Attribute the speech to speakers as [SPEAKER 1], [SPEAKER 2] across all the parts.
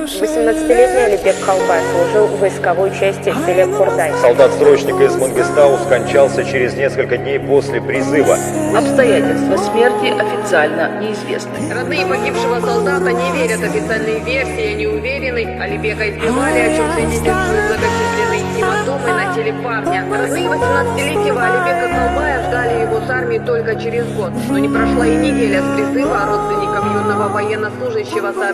[SPEAKER 1] 18-летний Алибек Калбай служил в войсковой части в селе Курдай.
[SPEAKER 2] Солдат-срочник из Мангистау скончался через несколько дней после призыва.
[SPEAKER 3] Обстоятельства смерти официально неизвестны.
[SPEAKER 4] Родные погибшего солдата не верят официальной версии, они уверены, Алибека избивали, о чем свидетельствуют многочисленные гематомы на теле парня. Родные 18-летнего Алибека Калбая ждали его с армии только через год. Но не прошла и неделя с призыва, а родственникам юного военнослужащего сообщили.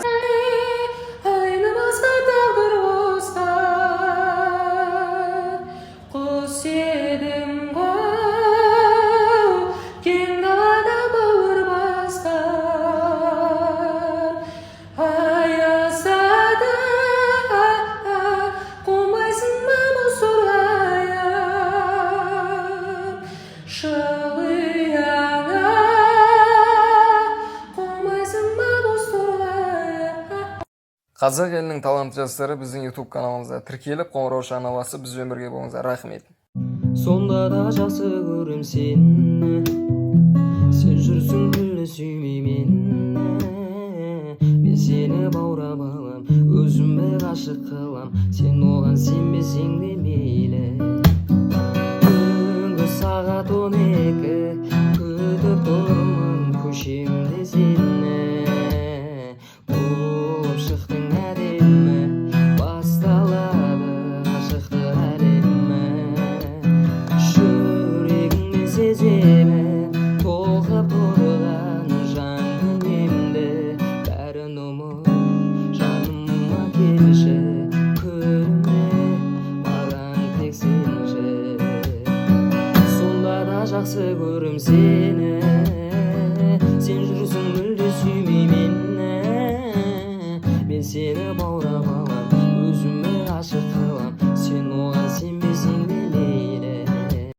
[SPEAKER 5] Қазақ елінің талантты жастары біздің YouTube каналымызда тіркеліп, қоңырау шағына басып, бізбен бірге болыңыздар. Рахмет.
[SPEAKER 6] Сонда да жақсы көрем сені, сен жүрсің күллі сүймей мені. Мен сені баурап алам, өзіме ғашық қылам, сен оған сенбесең де мейлі. Түнгі сағат 12, күтіп тұрмын көшемде сені. Болып шықтың әдемі, басталады ғашықтық әлемі. Жүрегіңді сеземін, толқып тұрған жан дүниемді. Бәрін ұмыт, жаныма келші, күлімде маған тек сенші. Сонда да жақсы көрем сені, сен жүрсің мүлде сүймей мені. Мен сені баурап